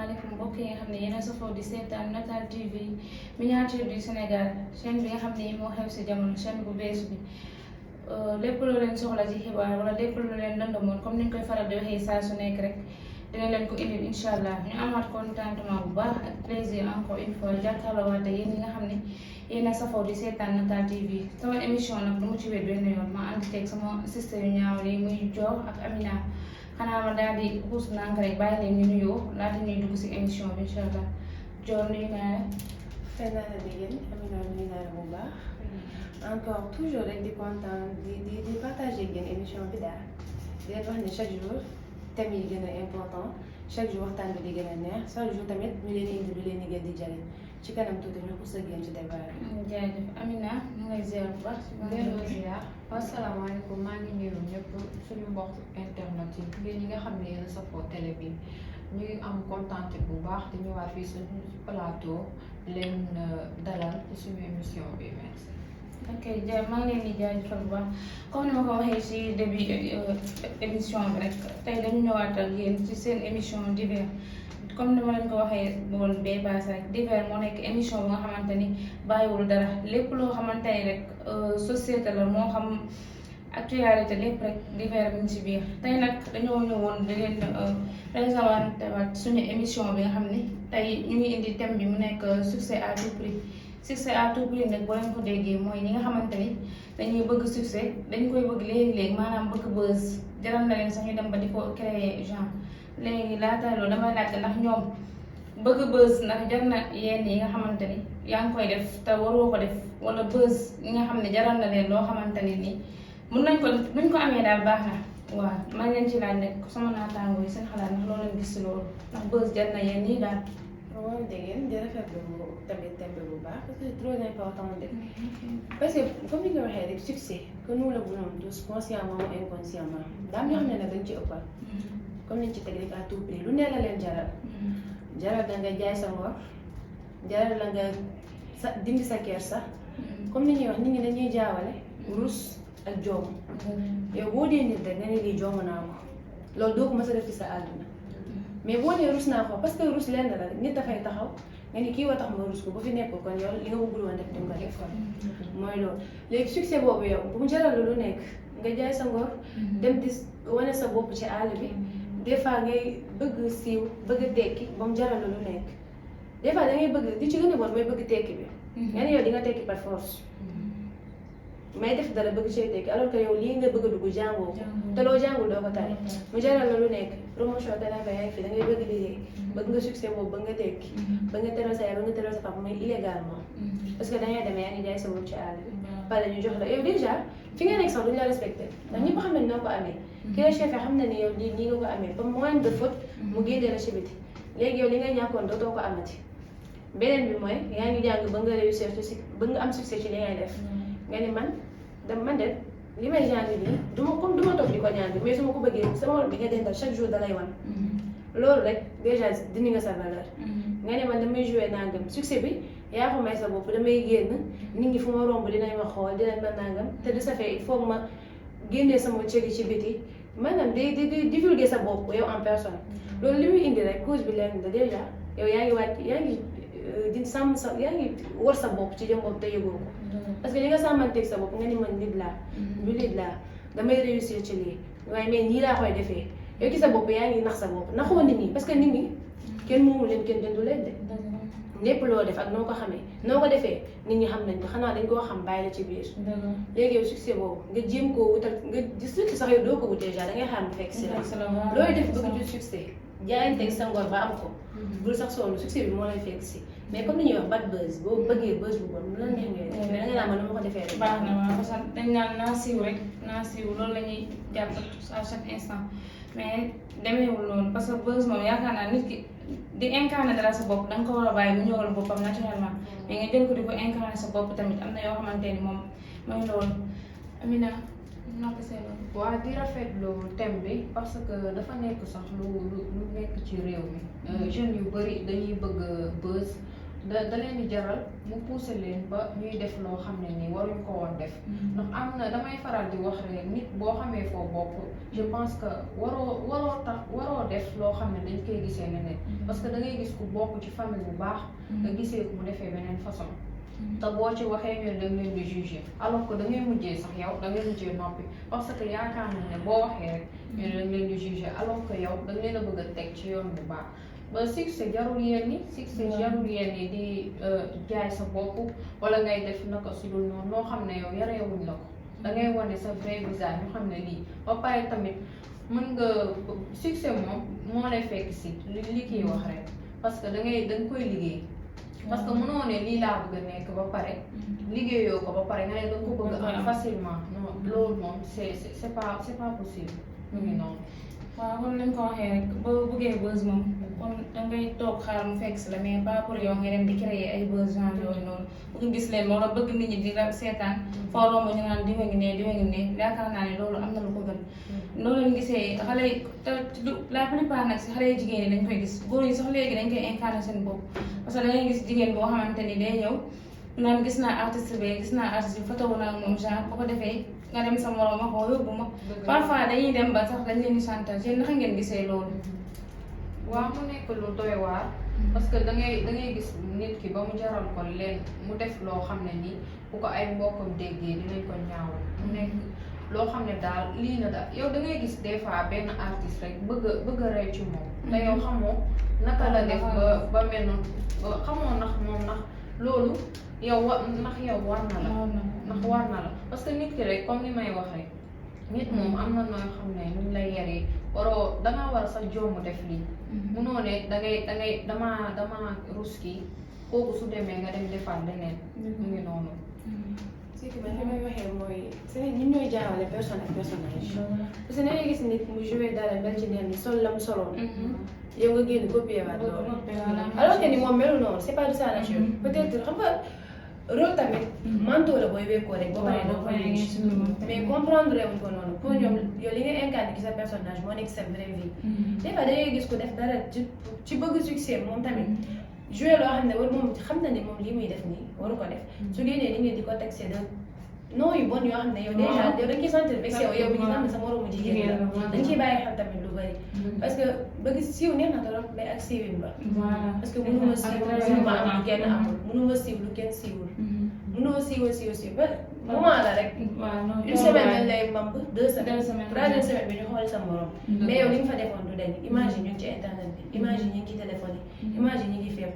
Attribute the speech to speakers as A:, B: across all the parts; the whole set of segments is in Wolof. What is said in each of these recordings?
A: asalaamaaleykum mbokk yi nga xam ne yéen a safoo di seetaan Natal TV miniature du Sénégal chaîne bi nga xam ne moo xew si jamono chaîne bu bees bi lépp loo leen soxla ci xibaar wala lépp loo leen lëndamoon comme ni ñu koy faral di waxee saa su nekk rek dina leen ko indil incha allah ñu amaat contentement bu baax ak plaisir encore une fois jàkkaarloo waate yéen ñi nga xam ne yéen a safoo di seetaan Natal TV sama émission nag du mu ci wet benn yoon ma ànd teeg sama sister yu ñaaw yi muy Dior ak Amina. xanaa ma daal di xuus nànk rek bàyyi leen ñu nuyoo laata ñuy dugg si émission bi incha allah Dior nuyu naa la.
B: fay naa la dégg Amina nuyu naa la bu baax. encore toujours rek di kontaan di partager ak yéen émission bi daal di leen wax ne chaque jour thèmes yi gën a important chaque jour waxtaan bi di gën a neex chaque jour tamit ñu leen indi lu leen di gën di jariñ ci kanam tuuti ñu xuus ak yéen ci débat bi.
A: jaajëf Amina ñu ngi lay ziar bu baax.
C: delloo ziar asalaamaaleykum maa ngi nuyu ñëpp suñu mbokk internet yi yéen ñi nga xam ne yéen a safoo télé bi ñu ngi am kontaan bu baax di ñëwaat fii suñu plateau leen dalal ci suñu émission bi merci.
A: ok maa ngi leen di jaajëfal bu baax comme ni ma ko waxee ci début émission bi rek tey dañu ñëwaat ak yéen ci seen émission divers comme ni ma leen ko waxee woon bee baas rek divers moo nekk émission bi nga xamante ni bàyyiwul dara lépp loo xamante ni rek société la moo xam actualité lépp rek divers bi ci biir tey nag dañoo ñëwoon di leen présenté waat suñu émission bi nga xam ni tey ñu ngi indi thème bi mu nekk succès à tout prix. succès à tout prix nag boo leen ko déggee mooy ñi nga xamante ni dañuy bëgg succès dañ koy bëgg léegi-léegi maanaam bëgg buzz jaral na leen sax ñu dem ba di ko créer genre léegi laata loolu damay laajte ndax ñoom bëgg buzz ndax jar na yenn yi nga xamante ni yaa ngi koy def te waroo ko def wala buzz yi nga xam ne jaral na leen loo xamante ni nii mun nañ ko buñ ko amee daal baax na waaw maa ngi leen ci laaj nekk sama naataangoo yi seen xalaat ndax loolu leen gis si loolu ndax buzz jar na yenn yi daal.
B: waaw dégg ngeen di rafetlu tamit thème bi bu baax parce que c'est trop important de parce que comme ni nga waxee rek succès que nous le voulons tous consciemment ou inconsciemment daam ñoo xam ne nag dañ ci ëppal comme niñ ci teg rek à tout prix lu ne la leen jaral jaral da nga jaay sa ngor jaral la nga sa dindi sa kersa comme ni ñuy wax nit ñi dañuy jaawale rus ak joom yow boo dee nit rek nga ne lii joom naa ko loolu doo ko mës a def ci sa àdduna mais boo nee rus naa ko parce que rus lenn la nit dafay taxaw nga ni kii wa tax ma rus ko ba fi nekk kon yow li nga bëggul woon def dem nga def ko mooy loolu léegi succès boobu yow bu mu jaral lu nekk nga jaay sa ngor dem di wane sa bopp ci àll bi des fois ngay bëgg siiw bëgg a tekki ba mu jaral lu nekk des fois da ngay bëgg di ci gën a bon mooy bëgg tekki bi nga ne yow di nga tekki par force may def dara bëgg cee tekki alors que yow lii nga bëgg a dugg jàngoo te loo jàngul doo ko tari mu jaral la lu nekk promotion te naka yaa ngi fi da ngay bëgg liggéey bëgg nga succès boobu ba nga tekki ba nga teral sa yaay ba nga teral sa papa mais illégalement parce que dangay demee yaa ngi jaay sa bopp ci àll bi pare ñu jox la yow déjà fi nga nekk sax duñu la respecté ndax ñëpp xam ne noo ko amee ki la chef xam na ne yow lii nii nga ko amee ba moyen de faute mu génnee la ci biti léegi yow li nga ñàkkoon dootoo ko amati beneen bi mooy yaa ngi jàng ba nga réussir ci ba nga am succès ci li ngay def nga ni man de li may jàng nii duma toog di ko ñaan mais su ma ko bëggee sama bi nga dental chaque jour dalay wan loolu rek déjà dindi nga sa valeur nga ne man damay joué nangam succès bi yaa ko may sa bopp damay génn nit ñi fu ma romb dinañ ma xool dinañ ma nangam te de ça fait il faut ma génnee sama cëri ci biti maanaam di divulguer sa bopp yow en personne loolu li muy indi rek cause bi leen da déjà yow yaa ngi wàcc yaa ngi di sàmm sa yaa ngi war sa bopp ci jëm bopp te yëgoo ko parce que li nga sàmmanteeg sa bopp nga ni man nit laa jullit laa damay réussir ci lii waaye mais nii laa koy defee yow ci sa bopp yaa ngi nax sa bopp naxoo nit ñi parce que nit ñi kenn moomu leen kenn jëndu leen de lépp loo def ak noo ko xamee noo ko defee nit ñi xam nañ ko xanaa dañ koo xam bàyyi la ci biir léegi yow succès boobu nga jéem koo wutal nga succès sax yow doo ko wut déjà da ngay xam ne fekk si la looy def bëgg ju succès jaayanteeg sa ngor ba am ko bul sax sonn succès bi moo lay fekk si mais comme ni ñuy wax bad buzz boo bëggee buzz bu bon la neex ngay def mais da nga naan man nu ma ko defee rek
A: baax na waaw parce que dañ naan naa siiw rek naa siiw loolu la ñuy jàpp à chaque instant mais demeewul loolu parce que buzz moom yaakaar naa nit ki di incarner dara sa bopp da nga ko war a bàyyi mu ñëwal boppam naturellement mais nga jël ko di ko incarner sa bopp tamit am na yoo xamante ni moom mooy loolu Amina noo ko seetlu.
C: waaw di rafetlu thème bi parce que dafa nekk sax lu nekk ci réew mi jeunes yu bëri dañuy bëgg buzz da leen di jaral mu pousser leen ba ñuy def loo xam ne nii waruñ ko woon def ndax am na damay faral di wax rek nit boo xamee foo bokk je pense que waroo def loo xam ne dañ koy gisee neneen parce que da ngay gis ku bokk ci famille bu baax nga gisee ku mu defee beneen façon te boo ci waxee ñun da nga leen di juger alors que da ngay mujjee sax yow da ngay mujjee noppi parce que yaakaar nañ ne boo waxee rek ñun da nga leen di juger alors que yow da nga leen a bëgg a teg ci yoon bu baax ba succès jarul yenn yi di jaay sa bopp wala ngay def naka su dul noonu noo xam ne yow yareewuñ la ko da ngay wane sa vrai visage ñu xam ne lii ba pare tamit mën nga succès moom moo lay fekk si li kii wax rek parce que da nga koy liggéey parce que mënoo ne lii laa bëgg a nekk ba pare liggéeyoo ko ba pare nga ne da nga ko bëgg am facilement non loolu moom c'est pas possible mu ngi noonu.
A: waaw comme ni nga ko waxee rek boo bëggee buzz moom kon dangay toog xaar mu fekk si la mais pas pour yow nga dem di créer ay buzz genre yooyu noonu bëgg gis leen wala bëgg nit ñi di la seetaan foo romb ñu naan diwa ngi ne yaakaar naa ne loolu am na lu ko gën loolu leen gisee xale yi te la plupart nag si xale yu jigéen ñi dañ koy gis góor yi sax léegi dañ koy incarner seen bopp parce que da ngay gis jigéen boo xamante ni day ñëw naan gis naa artiste bi photo wu naa moom genre bu ko defee nga dem sa morom ma ko yóbbu ma parfois dañuy dem ba sax dañ leen di chantage yéen naka ngeen gisee loolu.
C: waaw mu nekk lu doy waar parce que da ngay gis nit ki ba mu jaral ko leen mu def loo xam ne nii bu ko ay mbokkam déggee dinañ ko ñaawal mu nekk loo xam ne daal lii na daal yow da ngay gis des fois benn artiste rek bëgg a rey ci moom te yow xamoo naka la def ba mel noonu xamoo ndax loolu yow ndax yow war na la parce que nit ki rek comme ni may wax rek nit moom am na nooy xam ne nuñ lay yaree waroo dangaa war a sax jomb def lii munoo ne dangay dama rus kii kooku su demee nga dem defaat leneen mu ngi noonu
B: c'est que man fi may waxee mooy c'est ñun ñooy jaawale personne ak personnage parce que da ngay gis nit mu joué dara mel ci neen ni sol lam soloon yow nga génn copier waat loolu alors que ni moom melu noonu c'est pas de sa nature peut-être xam nga rôle tamit manteau la booy wekkoo rek boo paree doo ko mais comprendre wuñ ko noonu pour ñoom yow li nga incarné ci sa personnage moo nekk sa vraie vie des fois da ngay gis ko def dara ci bëgg succès moom tamit joué loo xam ne war moom xam na ne moom lii muy def nii waru ko def su génnee nit ñi di ko taxé de non yu bon yoo xam ne yow déjà yow dañ ciy sentir vexé yow mi ngi xam ne sa moromu jigéen la dañ ciy bàyyi xel tamit lu bari parce que bëgg siiw neex na trop mais ak siiwin ba parce que mënuma siiw mënuma am lu kenn amul mënuma siiw lu kenn siiwul mënoo siiw ba moment la rek une semaine lañ lay mamb 2 semaines troisième semaine bi ñu xool sa morom mais yow li nga fa defoon du dañ image yi ñu ngi ci internet bi image yi ñu ngi ci téléphone yi image yi ñu ngi fépp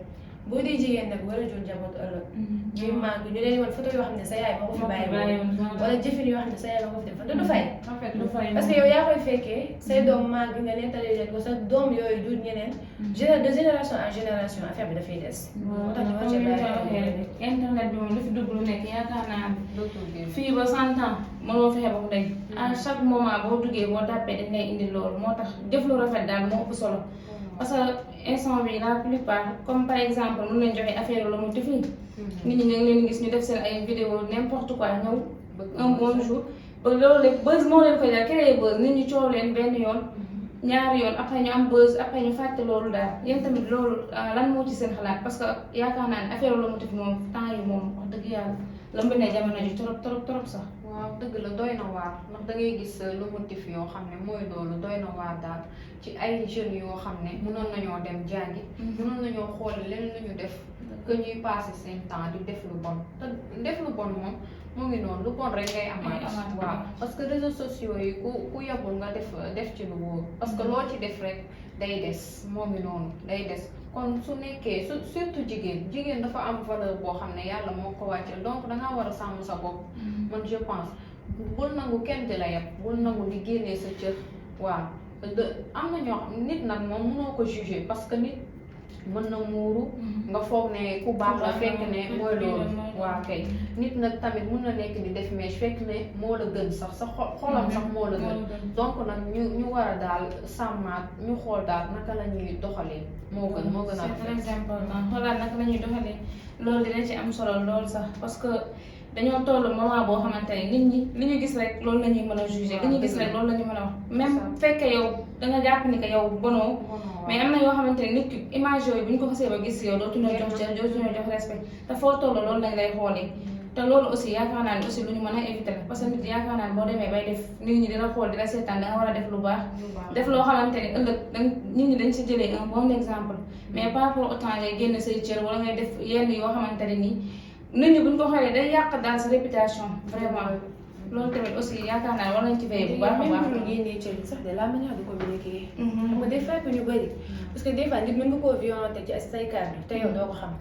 B: boo dee jigéen nag war a jur njaboot ëllëg ñuy màgg ñu leen wan photo yoo xam ne sa yaay moo ko fi bàyyi wala jëfin yoo xam ne sa yaay moo ko fi def te du fay parce que yow yaa koy fekkee say doom màgg nga nettali leen ko sa doom yooyu jur ñeneen de génération en génération affaire bi dafay des moo tax ñu war ci bàyyi
A: internet bi moom lu fi dugg lu nekk yaakaar naa fii ba 100 ans mënoo fexe ba mu dañ à chaque moment boo duggee boo tàppee dañ lay indi loolu moo tax jëf lu rafet daal moo ëpp solo parce que instant bi la plupart comme par exemple mën nañ joxe affaire la mu def nit ñi ñu ngi leen gis ñu def seen ay vidéo n'importe quoi ñëw un bon jour ba loolu lépp buzz moo leen koy daal créer buzz nit ñi coow leen benn yoon ñaari yoon après ñu am buzz après ñu fàtte loolu daal yéen tamit loolu lan moo ci seen xalaat parce que yaakaar naa ne affaire la mu def moom temps yi moom wax dëgg yàlla lëmb ne jamono ji trop sax.
C: waaw dëgg la doy na waar ndax da ngay gis lu motif yoo xam ne mooy loolu doy na waar daal ci ay jeunes yoo xam ne mënoon nañoo dem jàngi. mënoon nañoo xool leneen lu ñu def que ñuy passé seen temps di def lu bon te def lu bon moom mu ngi noonu lu bon rek ngay amaat. waaw parce que réseaux sociaux yi ku yebul nga def ci lu wóor parce que loo ci def rek day des moo ngi noonu day des. kon su nekkee surtout jigéen dafa am valeur boo xam ne yàlla moo ko wàcceel donc dangaa war a sàmm sa bopp man je pense bul nangu kenn di la yeb bul nangu di génnee sa cër waaw am na ñoo xam nit nag moom mënoo ko juger parce que nit mën na muuru nga foog ne ku baax la fekk ne mooy loolu waa kay nit nag tamit mën na nekk di def mais fekk ne moo la gën sax sa xolam sax moo la gën donc nag ñu war a daal sàmmaat ñu xool daal naka la ñuy doxalee moo gën a
A: c'est très important xoolaat naka la ñuy doxalee loolu dina ci am solo lool sax parce que dañoo toll moment boo xamante ne nit ñi li ñu gis rek loolu la ñuy mën a juger li ñu gis rek loolu la ñu mën a wax même bu fekkee yow danga jàpp ni que yow bonoo mais am na yoo xamante ne nit ki image yooyu bu ñu ko xasee ba gis yow dootuñu jox cër dootuñu jox respect te foo toll loolu lañ lay xoolee te loolu aussi yaakaar naa ne aussi lu ñu mën a éviter la parce que nit yaakaar naa ne boo demee bay def nit ñi dina xool di la seetaan da nga war a def lu baax def loo xamante ne ëllëg nit ñi dañ si jëlee un bon exemple mais par rapport au temps ngay génn say cër wala ngay def yenn yoo xamante ne nii nit ñi buñ ko xoolee day yàq daal sa réputation vraiment loolu tamit aussi yaakaar naa war nañ ci veiller bu baax a baax.
B: même bu génnee cër sax de la manière de communiquer. xam nga des fois que ñu bëri parce que des fois nit mën nga koo violenter ci say kàddu te yow doo ko xam.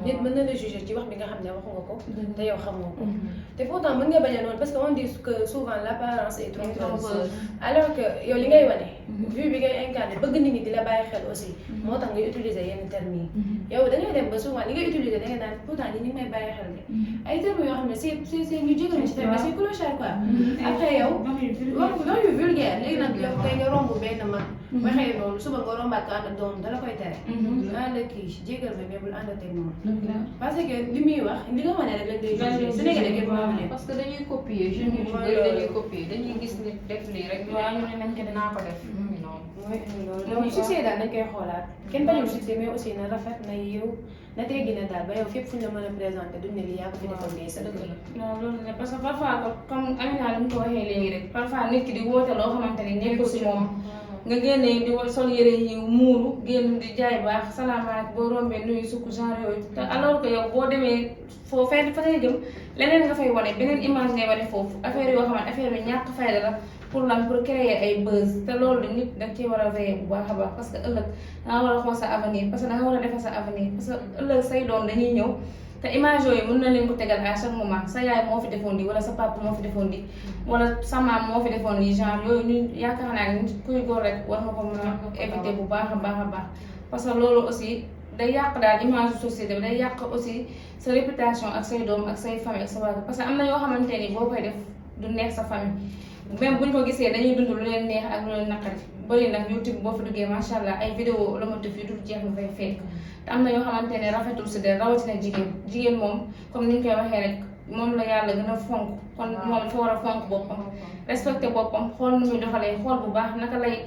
B: nit mën na la juger ci wax bi nga xam ne waxu nga ko. te yow xamoo ko. te pourtant mën nga bañ a noonu parce que on dit que souvent l'apparence est trompeuse. alors que yow li ngay wane. vue bi ngay incarné bëgg nit ñi di la bàyyi xel aussi. moo tax ngay utiliser yenn termes yi. yow dañoo dem ba souvent li ngay utiliser da ngay naan pourtant nit ñi may bàyyi xel de. ay termes yoo xam ne c'est ñu jégalu ci terme c'est clochard quoi. après yow wax yu vulgaire léegi nag yow tey nga romb benn mag waxee loolu suba nga rombaat ko ànd ak doom dala koy tere ànd ak kii jégal ma mais bul ànd ak moom parce que li muy wax li nga wane rek lañ day jugé Sénégal kenn moo
C: parce que dañuy copier jeunes yu bëri dañuy copier dañuy gis nit def lii rek
A: waaw ñu ne nañ ko
C: naa ko def
B: loolu donc succès daal dañ koy xoolaat kenn bañul succès mais aussi na rafet na yiw na teggi na daal ba yow fépp fu ñu la mën a présenté duñ ne lii yaa ko fi defoon ngay sa
A: non loolu la parce que parfois comme Amina li mu ko waxee léegi rek parfois nit ki di woote loo xamante ni nekkul si moom nga génnee di sol yére yi muuru génn di jaay baax salaamaaleykum boo rombee nuyu sukk genre yooyu te alors que yow boo demee foo fa ngay jëm leneen nga fay wane beneen image ngay wane foofu affaire yoo xamante affaire yu ñàkk fayda la pour lan pour créer ay buzz te loolu nit da nga ciy war a veiller bu baax a baax parce que ëllëg da nga war a xool sa avenir parce que da nga war a defar sa avenir parce que ëllëg say doom dañuy ñëw te image yooyu mën na leen ko tegal à chaque moment sa yaay moo fi defoon di wala sa papa moo fi defoon di wala sa maam moo fi defoon di genre yooyu ñun yaakaar naa ni kuy góor rek war nga ko mën a éviter bu baax a baax a baax parce que loolu aussi day yàq daal image société bi day yàq aussi sa réputation ak say doom ak say famille ak sa waa parce que am na yoo xamante ni boo koy def du neex sa famille même buñ ko gisee dañuy dund lu leen neex ak lu leen naqari bëri nag YouTube boo fi duggee macha allah ay vidéo lomotif yu dul jeex nga fay fekk te am na yoo xamante ne rafetul si de rawatina jigéen moom comme ni ñu koy waxee rek moom la yàlla gën a fonk kon moom dafa war a fonk boppam respecté boppam xool nu muy doxalee xool bu baax naka lay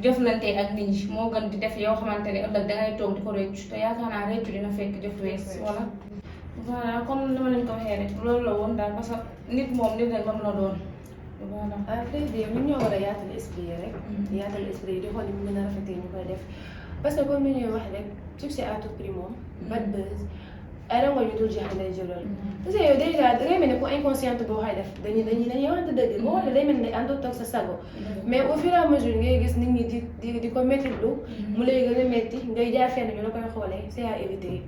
A: jëflante ak nit ñi moo gën di def yoo xamante ne ëllëg dangay toog di ko réccu te yaakaar naa réccu dina fekk jëf wees wala voilà comme ni ma leen ko waxee rek loolu la woon daal parce que nit moom nit rek moom la doon voilà.
B: à vrai dire ñun ñoo war a yaatal esprit yi rek. yaatal esprit yi di xool ni mu gën a rafetee ñu koy def parce que comme ni ñuy wax rek succès à tout prix moom. bad buzz ay rango ñu dul jeex lay jëloon. parce que yow déjà dangay mel ne ku inconsciente boo koy def dañuy waxante dëgg boo xoolee day mel ne àndoo toog sa sago. mais au fur et à mesure ngay gis nit ñi di ko méttitlu mu lay gën a métti ngay jaar fenn ñu la koy xoolee c'est à éviter.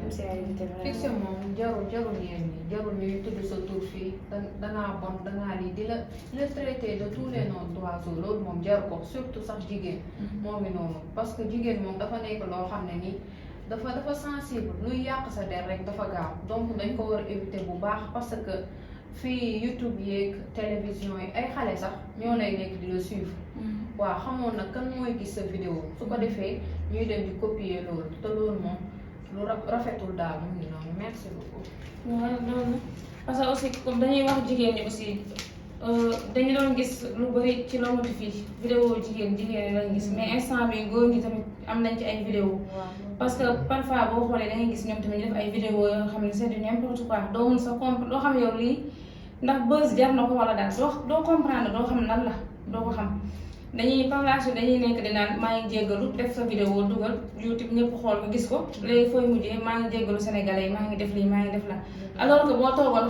B: c'est à éviter vraiment.
C: fiction moom jarul yéen ñi jarul ñuy tudd sa tur fii dangaa bon dangaa lii di la traité de tous les noms d'oiseaux loolu moom jaru ko surtout sax jigéen. moo ngi noonu parce que jigéen moom dafa nekk loo xam ne nii dafa sensible luy yàq sa der rek dafa gaaw donc dañ ko war a éviter bu baax parce que fii YouTube yeeg télévision yi ay xale sax ñoo lay nekk di la suivre. waaw xamoon nag kan mooy gis sa vidéo su ko defee ñuy dem di copier loolu te loolu moom lu rafetul daal mu ngi noonu merci beaucoup.
A: waaw loolu parce que aussi comme dañuy wax jigéen ñi aussi dañu doon gis lu bari ci lomotif fii vidéo jigéen ñi lañ gis mais instant bi góor ñi tamit am nañ ci ay vidéo parce que parfois boo xoolee da ngay gis ñoom tamit ñu def ay vidéo yoo xam ne c'est du n'importe quoi doo mun sa doo xam yow lii ndax buzz jar na ko wala daal doo comprendre doo xam lan la doo ko xam dañuy parlage dañuy nekk di naan maa ngi jéggalu def sa vidéo dugal YouTube ñëpp xool ko gis ko léegi fooy mujjee maa ngi jéggalu sénégalais yi maa ngi def lii maa ngi def la alors que boo toogoon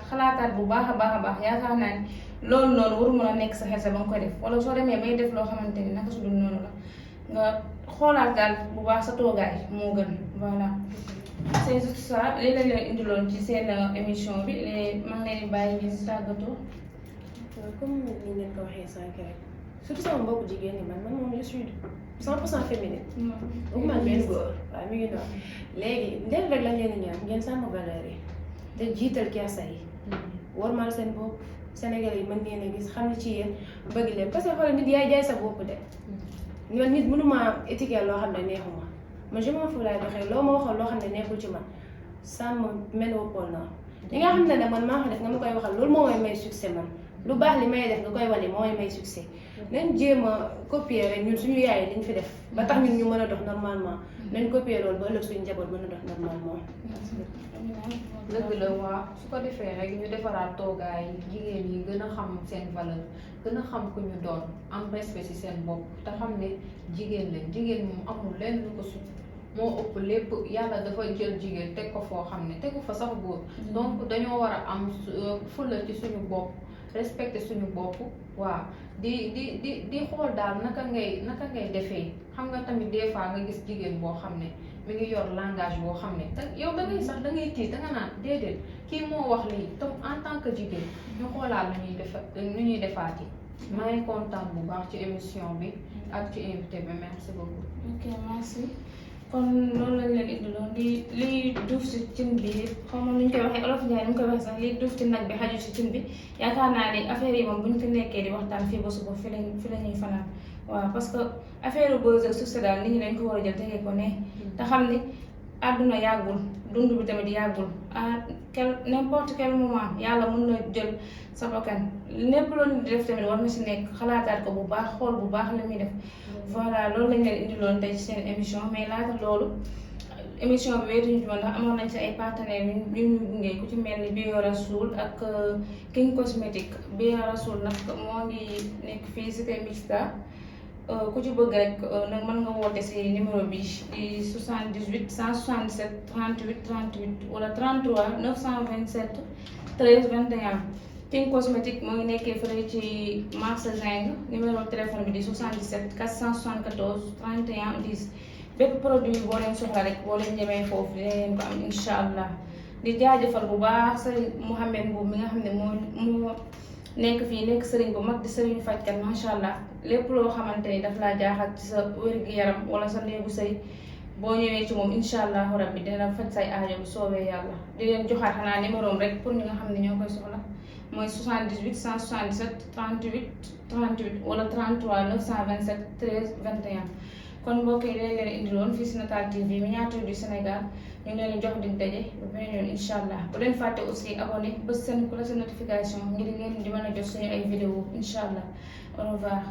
A: xalaataat bu baax a baax yaakaar naa ni loolu noonu waru mën a nekk sa xel sa ba nga koy def wala soo demee bay def loo xamante ni naka su dul noonu la nga xoolaat daal bu baax sa toogaay moo gën voilà. c'est juste ça lii lañ leen indiloon ci seen émission bi maa ngi leen di bàyyi ngeen tàggatoo.
B: comme ni ngeen ko waxee sànq rek surtout sama mbokku jigéen ñi man moom je suis 100% féminine. bu man benn góor waaye mi ngi noonu léegi ndel rek lañ leen di ñaan ngeen sàmm valeur yi te jiital kersa yi. warmal seen bopp Sénégalais yi mën ngeen a gis xam ne ci yéen bëgg leen parce que xoolal nit yaay jaay sa bopp de. ñoom nit mënuma étiquette loo xam ne neexuma man je m'en fous laay doxee loo ma waxoon loo xam ne neexul ci man sàmm mel au pôle nord li nga xam ne man maa ko def nga ma koy waxal loolu moo may succès man lu baax li may def nga koy wane moo may succès nañ jéem a copier rek ñun suñu yaay liñ fi def ba tax ñun ñu mën a dox normalement nañ copier loolu ba ëllëg suñu njaboot mën a dox normalement.
C: dëgg la waa su ko defee rek ñu defaraat toogaay jigéen yi gën a xam seen valeur gën a xam ku ñu doon am respect ci seen bopp te xam ne jigéen lañ jigéen moom amul lenn lu ko sut moo ëpp lépp yàlla dafa jël jigéen teg ko foo xam ne tegu fa sax góor donc dañoo war a am fulla ci suñu bopp respecté suñu bopp waaw di xool daal naka ngay defee xam nga tamit des fois nga gis jigéen boo xam ne mi ngi yor langage boo xam ne yow da ngay sax da ngay tiit da nga naan déedéet kii moo wax lii te en tant que jigéen ñu xoolaat nu ñuy defaati maa ngi kontaan bu baax ci émission bi ak ci invité bi merci beaucoup.
A: ok merci kon loolu lañ leen indiloon li duuf si cin bi xaw ma nu ñu koy waxee olof Ndiaye nu ñu koy waxee sax li duuf ci nag bi xaju si cin bi yaakaar naa ni affaire yi moom bu ñu fi nekkee di waxtaan fii ba suba fi la ñuy fanaan waaw parce que affaire buzz ak succès daal nit ñi dañ ko war a jël tegee ko ne te xam ni àdduna yàggul dund bi tamit yàggul n'importe quel moment yàlla mën na jël sa bakkan lépp loolu di def tamit war na si nekk xalaataat ko bu baax xool bu baax li muy def voilà loolu lañ leen indiloon tey ci seen émission mais laata loolu émission bi wéetuñu ci woon ndax amoon nañ ci ay partenaires yu ñu gunge ku ci mel ni Bio Rasoul ak King Cosmétique Bio Rasoul nag moo ngi nekk fii Cité Mixta ku ci bëgg rek nag mën nga woote si numéro bi di 78 177 38 38 wala 33 927 13 21 King Cosmétique moo ngi nekkee fële ci marché Zinc numéro téléphone bi di 77 474 31 10 bépp produit boo leen soxla rek boo leen jëmee foofu dina leen ko am incha allah di jaajëfal bu baax sëriñ Mouhamed Mboub mi nga xam ne moo nekk fii nekk sëriñ bu mag di sëriñ fajkat macha allah lépp loo xamante ni daf laa jaaxal ci sa wér-gu-yaram wala sa néegu sëy boo ñëwee ci moom incha allahu rabbi dina faj say aajo bu soobee yàlla di leen joxaat xanaa numéro rek pour ñi nga xam ne ñoo koy soxla mooy 78 177 38 38 wala 33 927 13 21 kon mbokk yi dañ leen indiloon fii si Natal TV miniature du Sénégal ñu ngi leen jox dig daje ba beneen yoon incha allah bu leen fàtte aussi abonné ba seen cloche notification ngir ngeen di mën a jot suñu ay vidéo incha allah au revoir.